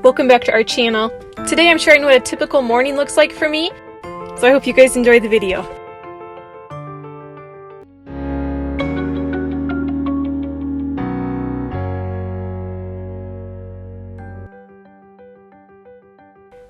Welcome back to our channel. Today I'm sharing what a typical morning looks like for me, so I hope you guys enjoy the video.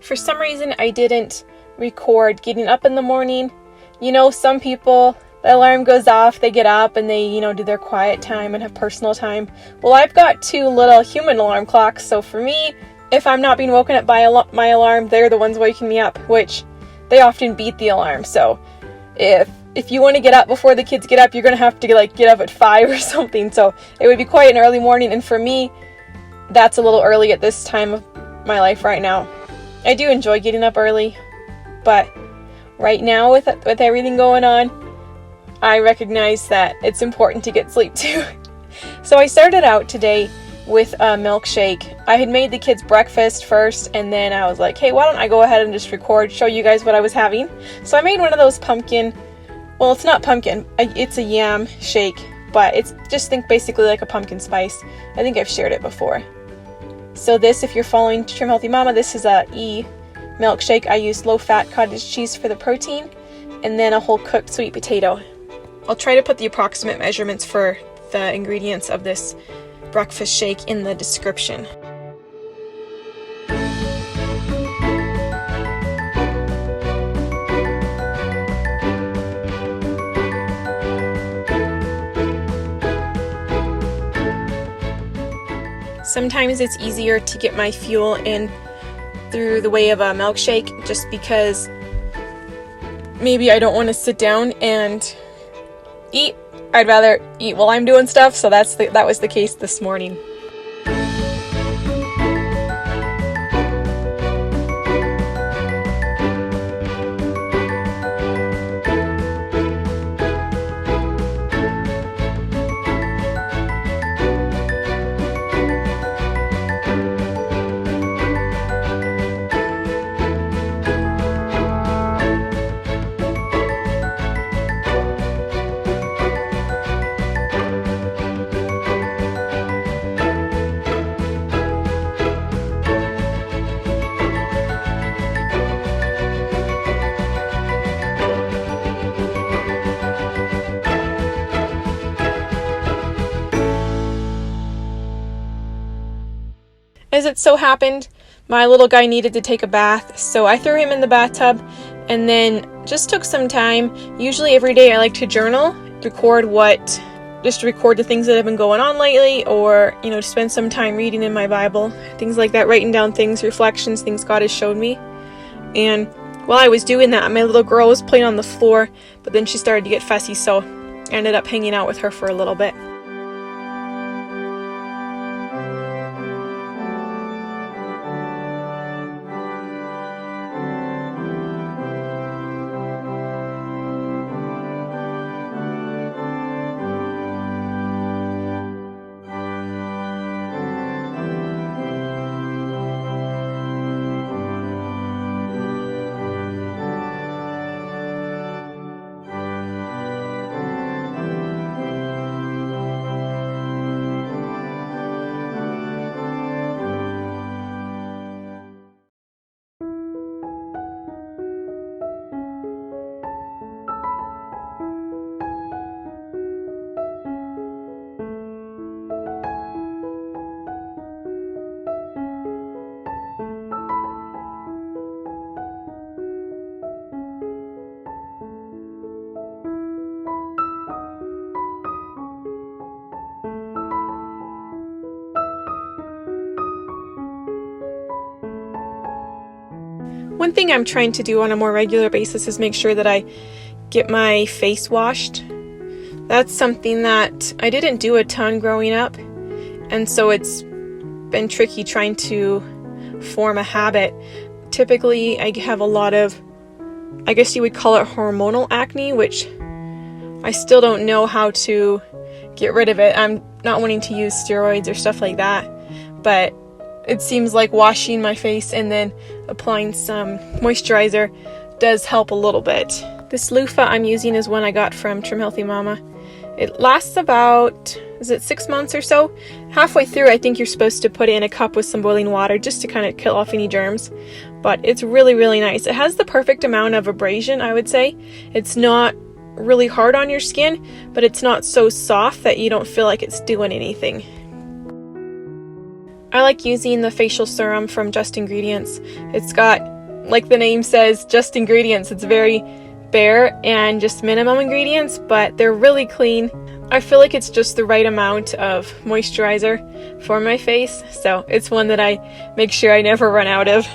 For some reason I didn't record getting up in the morning. You know, some people, the alarm goes off, they get up and they, do their quiet time and have personal time. Well, I've got two little human alarm clocks, so for me, if I'm not being woken up by my alarm, they're the ones waking me up, which they often beat the alarm. So if you want to get up before the kids get up, you're going to have to get up at 5 or something. So it would be quite an early morning, and for me, that's a little early at this time of my life right now. I do enjoy getting up early, but right now with everything going on, I recognize that it's important to get sleep too. So I started out today with a milkshake. I had made the kids breakfast first, and then I was like, hey, why don't I go ahead and just show you guys what I was having. So I made one of those it's not pumpkin, it's a yam shake, but it's just think basically like a pumpkin spice. I think I've shared it before. So this, if you're following Trim Healthy Mama, this is a milkshake. I used low-fat cottage cheese for the protein, and then a whole cooked sweet potato. I'll try to put the approximate measurements for the ingredients of this breakfast shake in the description. Sometimes it's easier to get my fuel in through the way of a milkshake, just because maybe I don't want to sit down and eat. I'd rather eat while I'm doing stuff, so that was the case this morning. As it so happened, my little guy needed to take a bath, so I threw him in the bathtub and then just took some time. Usually every day I like to journal, record the things that have been going on lately, or, to spend some time reading in my Bible, things like that, writing down things, reflections, things God has showed me. And while I was doing that, my little girl was playing on the floor, but then she started to get fussy, so I ended up hanging out with her for a little bit. One thing I'm trying to do on a more regular basis is make sure that I get my face washed. That's something that I didn't do a ton growing up, and so it's been tricky trying to form a habit. Typically, I have a lot of, I guess you would call it hormonal acne, which I still don't know how to get rid of it. I'm not wanting to use steroids or stuff like that, but it seems like washing my face and then applying some moisturizer does help a little bit. This loofah I'm using is one I got from Trim Healthy Mama, It lasts about, is it 6 months or so? Halfway through, I think you're supposed to put it in a cup with some boiling water just to kind of kill off any germs. But it's really, really nice. It has the perfect amount of abrasion, I would say. It's not really hard on your skin, but it's not so soft that you don't feel like it's doing anything. I like using the facial serum from Just Ingredients. It's got, like the name says, Just Ingredients. It's very bare and just minimum ingredients, but they're really clean. I feel like it's just the right amount of moisturizer for my face, so it's one that I make sure I never run out of.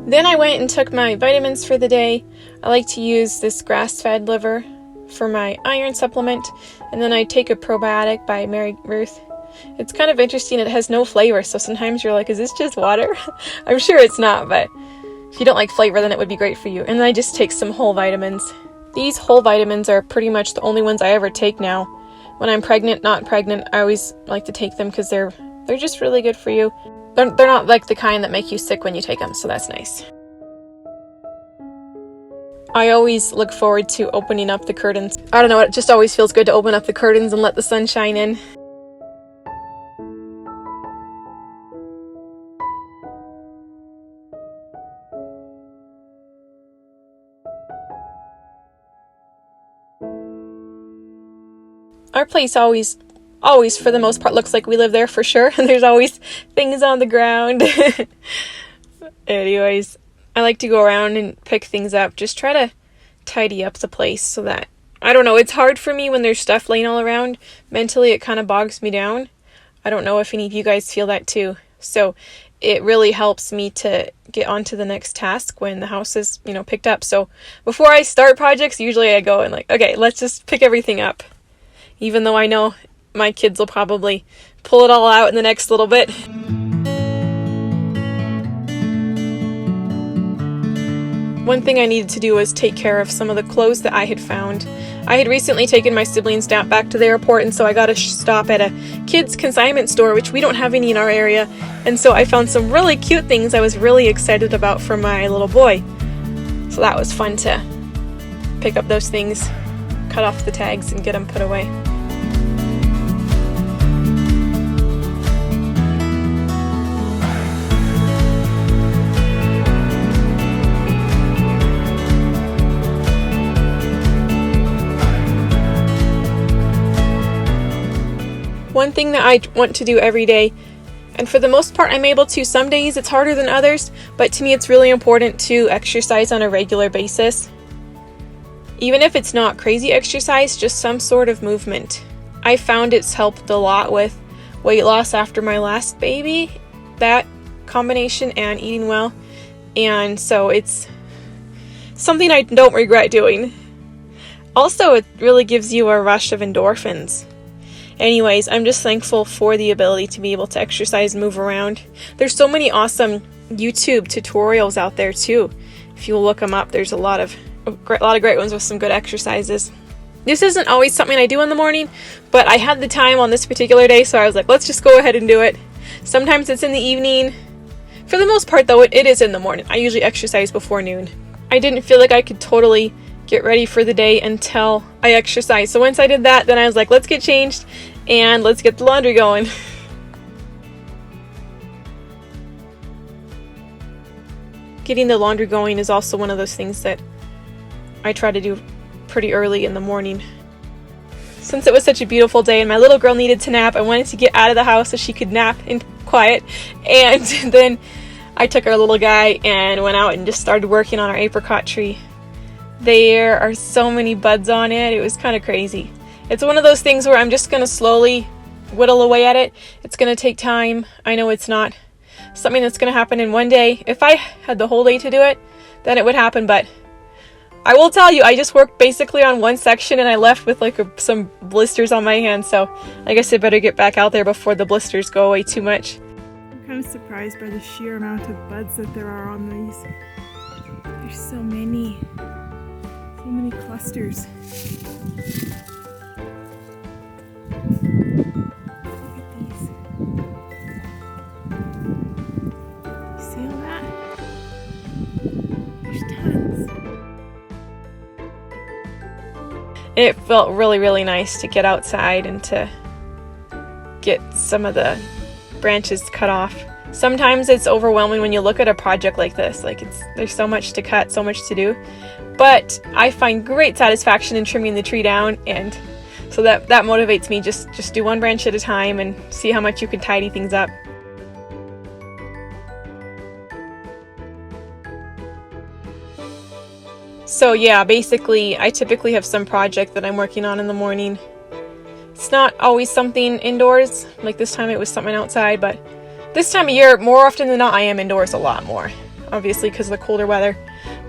Then I went and took my vitamins for the day. I like to use this grass-fed liver for my iron supplement, and then I take a probiotic by Mary Ruth. It's kind of interesting, it has no flavor, so sometimes you're like, is this just water? I'm sure it's not, but if you don't like flavor, then it would be great for you. And then I just take some whole vitamins. These whole vitamins are pretty much the only ones I ever take now. When I'm pregnant, not pregnant, I always like to take them because they're just really good for you. They're not like the kind that make you sick when you take them, so that's nice. I always look forward to opening up the curtains. I don't know, it just always feels good to open up the curtains and let the sun shine in. Our place always for the most part looks like we live there for sure. And there's always things on the ground. Anyways, I like to go around and pick things up. Just try to tidy up the place so that, I don't know, it's hard for me when there's stuff laying all around. Mentally, it kind of bogs me down. I don't know if any of you guys feel that too. So it really helps me to get on to the next task when the house is, picked up. So before I start projects, usually I go and okay, let's just pick everything up. Even though I know my kids will probably pull it all out in the next little bit. One thing I needed to do was take care of some of the clothes that I had found. I had recently taken my siblings back to the airport, and so I got a stop at a kids consignment store, which we don't have any in our area. And so I found some really cute things I was really excited about for my little boy. So that was fun to pick up those things, cut off the tags, and get them put away. One thing that I want to do every day, and for the most part I'm able to. Some days it's harder than others, but to me it's really important to exercise on a regular basis. Even if it's not crazy exercise, just some sort of movement. I found it's helped a lot with weight loss after my last baby, that combination and eating well, and so it's something I don't regret doing. Also, it really gives you a rush of endorphins. Anyways, I'm just thankful for the ability to be able to exercise and move around. There's so many awesome YouTube tutorials out there too. If you look them up, there's a lot of great ones with some good exercises. This isn't always something I do in the morning, but I had the time on this particular day, so I was like, let's just go ahead and do it. Sometimes it's in the evening. For the most part though, it is in the morning. I usually exercise before noon. I didn't feel like I could totally get ready for the day until I exercised. So once I did that, then I was like, let's get changed and let's get the laundry going. Getting the laundry going is also one of those things that I try to do pretty early in the morning. Since it was such a beautiful day and my little girl needed to nap, I wanted to get out of the house so she could nap in quiet. And then I took our little guy and went out and just started working on our apricot tree. There are so many buds on it. It was kind of crazy. It's one of those things where I'm just going to slowly whittle away at it. It's going to take time. I know it's not something that's going to happen in one day. If I had the whole day to do it, then it would happen. But I will tell you, I just worked basically on one section and I left with some blisters on my hands. So I guess I better get back out there before the blisters go away too much. I'm kind of surprised by the sheer amount of buds that there are on these. There's so many. So many clusters. Look at There's tons. It felt really, really nice to get outside and to get some of the branches cut off. Sometimes it's overwhelming when you look at a project like this. Like there's so much to cut, so much to do. But I find great satisfaction in trimming the tree down, and so that motivates me. Just do one branch at a time and see how much you can tidy things up. So yeah, basically I typically have some project that I'm working on in the morning. It's not always something indoors, like this time it was something outside, but this time of year, more often than not, I am indoors a lot more, obviously because of the colder weather.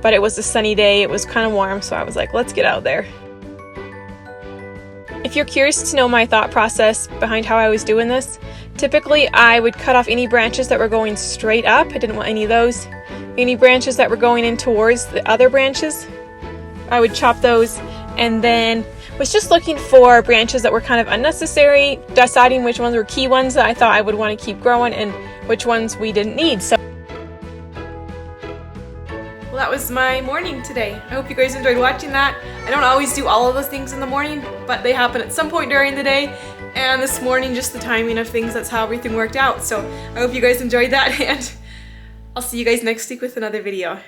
But it was a sunny day, it was kind of warm, so I was like, let's get out there. If you're curious to know my thought process behind how I was doing this, typically I would cut off any branches that were going straight up. I didn't want any of those. Any branches that were going in towards the other branches, I would chop those, and then was just looking for branches that were kind of unnecessary, deciding which ones were key ones that I thought I would want to keep growing and which ones we didn't need. So well, that was my morning today. I hope you guys enjoyed watching that. I don't always do all of those things in the morning, but they happen at some point during the day, and this morning just the timing of things, that's how everything worked out. So I hope you guys enjoyed that, and I'll see you guys next week with another video.